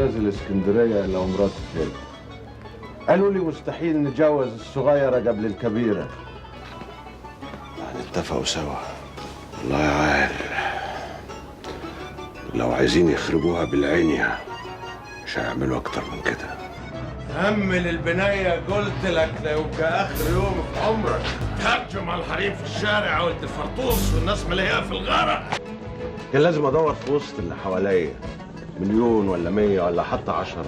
نازل اسكندريه الا ومراتي فين. قالوا لي مستحيل نتجوز الصغيره قبل الكبيره. اتفقوا سوا. والله عال لو عايزين يخربوها بالعينية مش هيعملوا اكتر من كده. همل البنايه قلت لك لا يبقى اخر يوم في عمرك تهجم على الحريم في الشارع ولد الفرطوس والناس ملاقيها في الغارة. كان لازم ادور في وسط اللي حواليا 1,000,000 ولا 100 ولا حتى 10.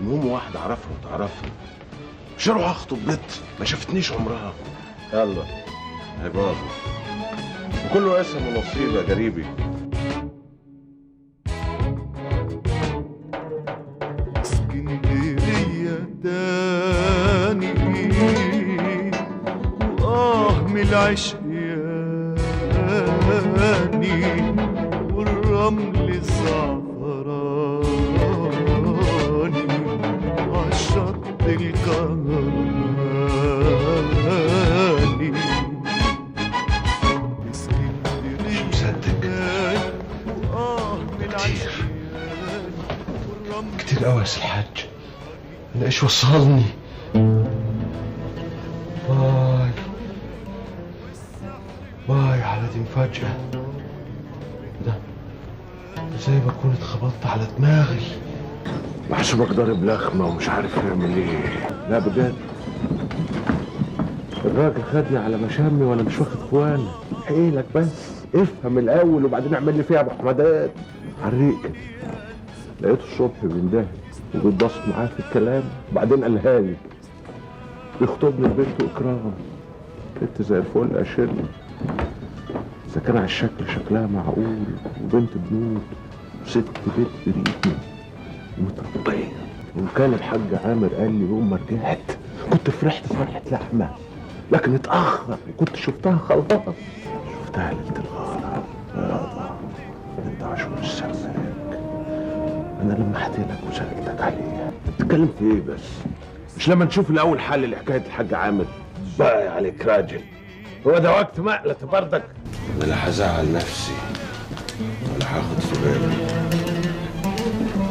المهم واحده اعرفها وتعرفني. مش اروح اخطب بنت ما شافتنيش عمرها. يلا هي باظت وكله اسم ونصيب يا قريبي. اسكندرية تاني من العشق ياني والرمل زعفراني عالشط الكهرباني. مش مصدق كتير قوي يا سي الحاج. انا ايش وصلني؟ واي على دي مفاجأة. ده زي ما اكون اتخبطت على دماغي. محسوبك ضارب لخمة ومش عارف يعمل ايه. لا بجد الراجل خدني على مشامي وانا مش واخد اخواني. حيلك بس افهم الاول وبعدين اعمل لي فيها ابو حمادات. حريق كده لقيته الصبح بيندهي وبيتبسط معايا في الكلام وبعدين قالها لي يخطبني لبنته اكرام. بنت زي الفل اشيلني اذا كان على الشكل شكلها معقول وبنت بنوت وست بيت بريتني ومتربيه. وكان الحاج عامر قال لي يوم ما رجعت كنت فرحت فرحه لحمه لكن اتاخر وكنت شفتها خلاص. شفتها ليله الغاره يابا. انت عاشور السماك. انا لمحت لك وسالتك عليها. بتتكلم في ايه بس؟ مش لما نشوف الاول حل لحكايه الحاج عامر؟ باقي عليك راجل. هو ده وقت مقلة بردك؟ انا لا هزعل نفسي ولا هاخد في بالي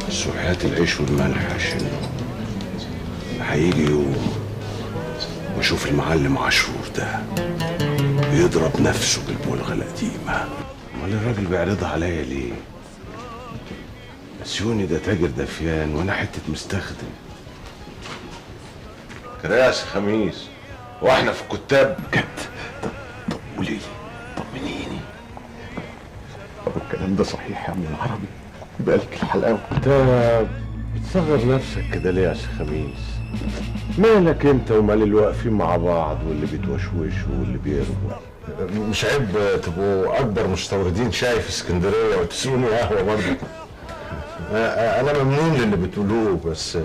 بس وحياة العيش والملح عشان هيجي يوم واشوف المعلم عاشور ده بيضرب نفسه بالبلغة القديمة. امال الراجل بيعرضها عليا ليه؟ سيوني ده تاجر دفيان وانا حتة مستخدم. كراسي خميس واحنا في الكتاب بجد. طب قولي لي طمنيني. طب الكلام ده صحيح يا ابن العربي؟ بقالك الحلاوه. انت بتصغر نفسك كده ليه يا سي خميس؟ مالك انت ومال اللي واقفين مع بعض واللي بيتوشوشوا واللي بيرموا؟ مش عيب تبقوا اكبر مستوردين شاي في اسكندريه وتسقوني قهوه برضه؟ انا ممنون للي بتقولوه بس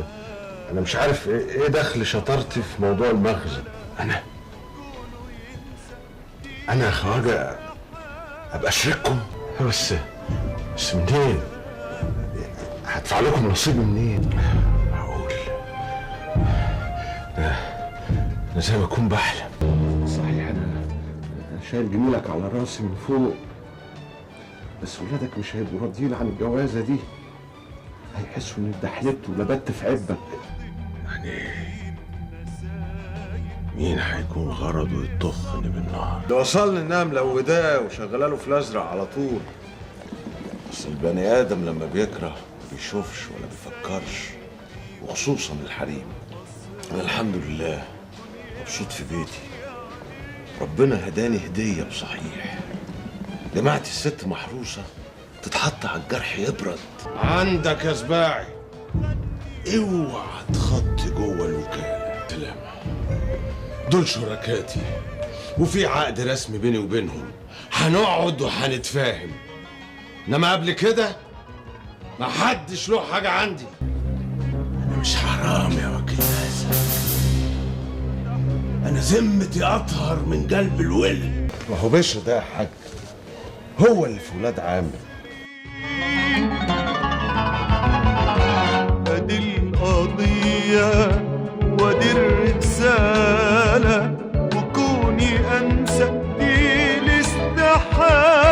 انا مش عارف ايه دخل شطارتي في موضوع المخزن. انا يا خواجه ابقى اشرككم بس منين؟ هدفع لكم نصيبي منين؟ معقول انا زي ما اكون بحلم. صحيح انا شايل جميلك على راسي من فوق بس ولادك مش هيبقوا راضيين عن الجوازه دي. هيحسوا اني اتدحلبت ولبت في عبك. يعني مين هيكون غرضه يطخني بالنار؟ ده وصلني انها ملوداه وشغلاله في الازرق على طول. بس البني ادم لما بيكره ما بيشوفش ولا بيفكرش وخصوصا الحريم. انا الحمد لله مبسوط في بيتي. ربنا هداني هديه بصحيح. جماعتي الست محروسه تتحط على الجرح يبرد. عندك يا سباعي اوعى تخطي جوه الوكاله. سلام. دول شركاتي وفي عقد رسمي بيني وبينهم. هنقعد وهنتفاهم انما قبل كده ما حدش له حاجه عندي. انا مش حرام يا وكيل ناسا. انا ذمتي اطهر من قلب الولد. ما هو بشر ده يا حاج هو اللي في ولاد عامر. ادي القضية وادي الرسالة وكوني انسى دي الاستحالة.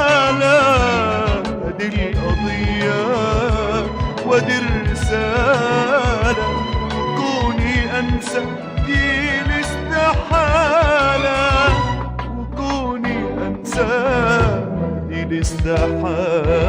ادي القضية وادي الرسالة انسى دي الاستحالة، وكوني انسى دي الاستحالة.